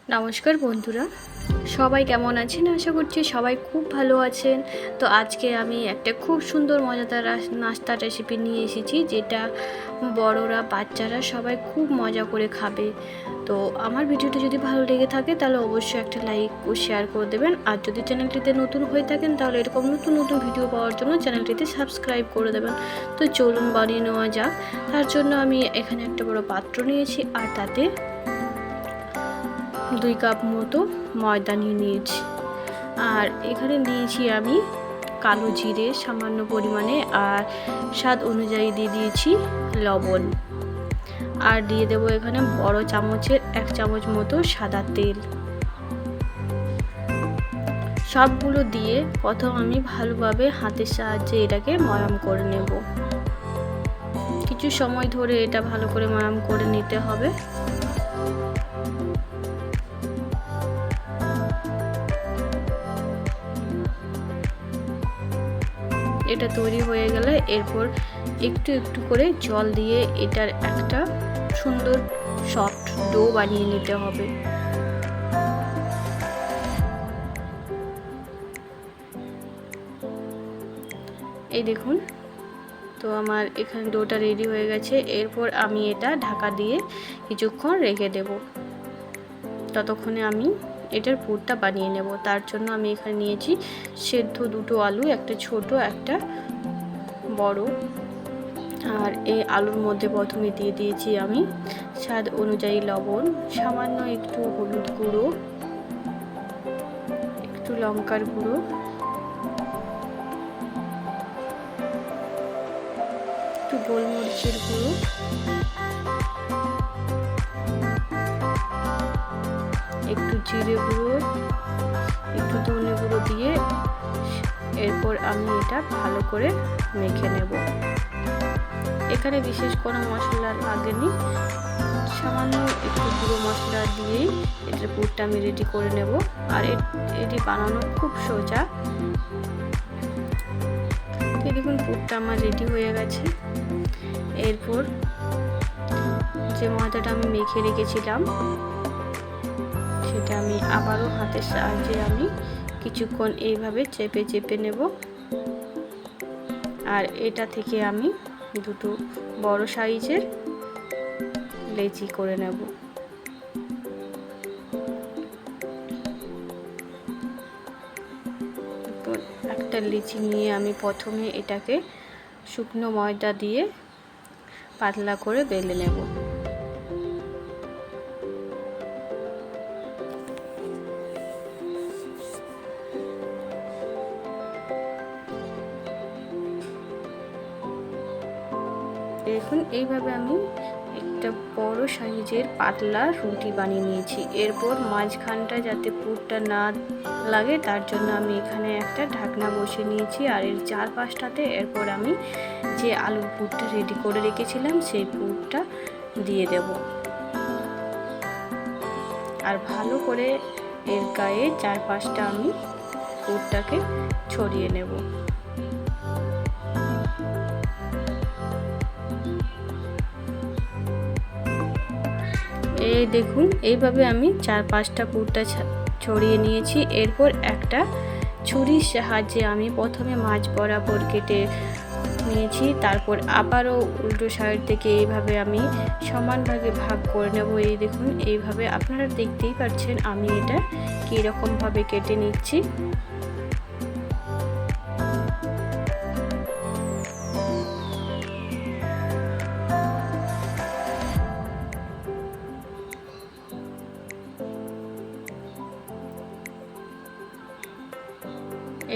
নমস্কার বন্ধুরা, সবাই কেমন আছেন? আশা করছি সবাই খুব ভালো আছেন। তো আজকে আমি একটা খুব সুন্দর মজাদার নাস্তার রেসিপি নিয়ে এসেছি, যেটা বড়রা বাচ্চারা সবাই খুব মজা করে খাবে। তো আমার ভিডিওটা যদি ভালো লেগে থাকে তাহলে অবশ্যই একটা লাইক ও শেয়ার করে দেবেন। আর যদি চ্যানেলটিতে নতুন হয়ে থাকেন তাহলে এরকম নতুন নতুন ভিডিও পাওয়ার জন্য চ্যানেলটিতে সাবস্ক্রাইব করে দেবেন। তো চলুন বানিয়ে নেওয়া যাক। তার জন্য আমি এখানে একটা বড় পাত্র নিয়েছি, আর তাতে 2 কাপ মতো ময়দা নিয়েছি। আর এখানে নিয়েছি আমি কালো জিরে সামান্য পরিমাণে, আর স্বাদ অনুযায়ী দিয়ে দিয়েছি লবণ। আর দিয়ে দেবো এখানে বড় চামচের 1 চামচ মতো সাদা তেল। সবগুলো দিয়ে প্রথম আমি ভালোভাবে হাতের সাহায্যে এটাকে ময়াম করে নেব। কিছু সময় ধরে এটা ভালো করে ময়াম করে নিতে হবে। এটা তৈরি হয়ে গেলে এরপর একটু একটু করে জল দিয়ে এটার একটা সুন্দর সফট ডো বানিয়ে নিতে হবে। এই দেখুন, তো আমার এখানে ডোটা রেডি হয়ে গেছে। এরপর আমি এটা ঢাকা দিয়ে কিছুক্ষণ রেখে দেব। ততক্ষণে আমি এটার পুরটা বানিয়ে নেব। তার জন্য আমি এখানে নিয়েছি সেদ্ধ 2টো আলু, একটা ছোট একটা বড়। আর এই আলুর মধ্যে প্রথমে দিয়ে দিয়েছি আমি স্বাদ অনুযায়ী লবণ, সামান্য একটু হলুদ গুঁড়ো, একটু লঙ্কার গুঁড়ো, একটু গোলমরিচের গুঁড়ো, একটু জিরে গুঁড়ো, একটু ধনে গুঁড়ো দিয়ে এরপর আমি এটা ভালো করে মেখে নেব। এখানে বিশেষ কোনো মশলা লাগেনি, সামান্য একটু গুঁড়ো মশলা দিয়েই এটার পুরটা আমি রেডি করে নেব। আর এটি বানানো খুব সোজা। দেখুন, পুরটা আমার রেডি হয়ে গেছে। এরপর যে ময়দাটা আমি মেখে রেখেছিলাম সেটা আমি আবারও হাতের সাহায্যে আমি কিছুক্ষণ এইভাবে চেপে চেপে নেব। আর এটা থেকে আমি 2টো বড় সাইজের লেচি করে নেব। একটা লিচি নিয়ে আমি প্রথমে এটাকে শুকনো ময়দা দিয়ে পাতলা করে বেলে নেব। দেখুন, এইভাবে আমি একটা বড় সাইজের পাতলা রুটি বানিয়ে নিয়েছি। এরপর মাঝখানটা যাতে পুরটা না লাগে তার জন্য আমি এখানে একটা ঢাকনা বসিয়ে নিয়েছি। আর এর চারপাশটাতে এরপর আমি যে আলুর পুরটা রেডি করে রেখেছিলাম সেই পুরটা দিয়ে দেব। আর ভালো করে এর গায়ে চারপাশটা আমি পুরটাকে ছড়িয়ে নেব। এই দেখুন, এইভাবে আমি 4-5টা পুরটা ছড়িয়ে নিয়েছি। এরপর একটা ছুরির সাহায্যে আমি প্রথমে মাঝ বরাবর কেটে নিয়েছি, তারপর আবারও উল্টো সাইড থেকে এইভাবে আমি সমান ভাগে ভাগ করে নেব। এই দেখুন, এইভাবে আপনারা দেখতেই পাচ্ছেন আমি এটা কীরকমভাবে কেটে নিচ্ছি।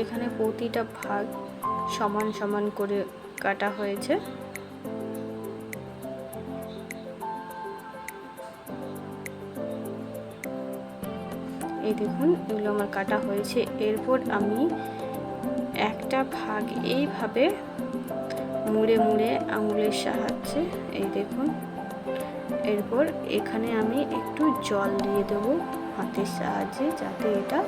এখানে প্রতিটা ভাগ সমান সমান করে কাটা হয়েছে। এই দেখুন, এগুলো আমার কাটা হয়েছে। এরপর আমি একটা ভাগ এইভাবে মুড়ে মুড়ে আঙুলের সাহায্যে, এই দেখুন, এরপর এখানে আমি একটু জল দিয়ে দেবো হাতের সাহায্যে, যাতে এটা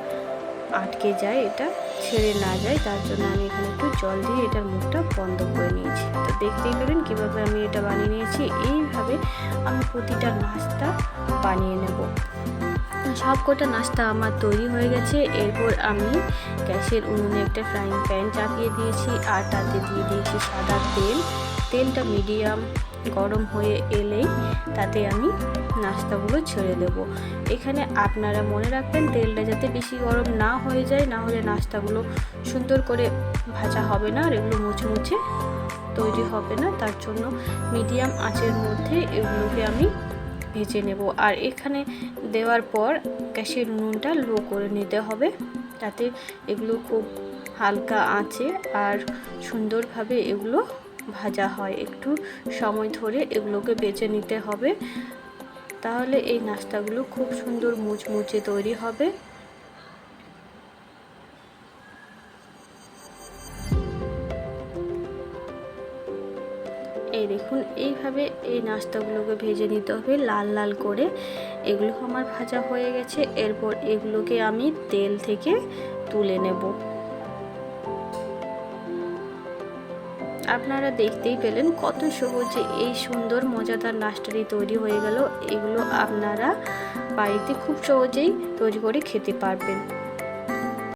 আটকে যায়, এটা ছেড়ে না যায়। তার জন্য আমি এখানে একটু জল দিয়ে এটার মুখটা বন্ধ করে নিয়েছি। তো দেখতেই পেলেন কীভাবে আমি এটা বানিয়ে নিয়েছি। এইভাবে আমি প্রতিটা নাস্তা বানিয়ে নেব। সবকটা নাস্তা আমার তৈরি হয়ে গেছে। এরপর আমি গ্যাসের উনুনে একটা ফ্রাইং প্যান চাপিয়ে দিয়েছি আর তাতে দিয়ে দিয়েছি সাদা তেল। তেলটা মিডিয়াম গরম হয়ে এলেই তাতে আমি নাস্তাগুলো ছেড়ে দেব। এখানে আপনারা মনে রাখবেন তেলটা যাতে বেশি গরম না হয়ে যায়, না হলে নাস্তাগুলো সুন্দর করে ভাজা হবে না আর এগুলো মুচমুচে তৈরি হবে না। তার জন্য মিডিয়াম আঁচের মধ্যে এগুলোকে আমি ভেজে নেব। আর এখানে দেওয়ার পর গ্যাসের উনুনটা লো করে নিতে হবে, যাতে এগুলো খুব হালকা আঁচে আর সুন্দরভাবে এগুলো ভাজা হয়। একটু সময় ধরে এগুলোকে বেজে নিতে হবে, তাহলে এই নাস্তাগুলো খুব সুন্দর মুচমুচে তৈরি হবে। এই দেখুন, এইভাবে এই নাস্তাগুলোকে ভেজে নিতে হবে লাল লাল করে। এগুলো আমার ভাজা হয়ে গেছে। এরপর এগুলোকে আমি তেল থেকে তুলে নেব। আপনারা দেখতেই পেলেন কত সহজে এই সুন্দর মজাদার নাস্তাটি তৈরি হয়ে গেল। এগুলো আপনারা বাড়িতে খুব সহজেই তৈরি করে খেতে পারবেন।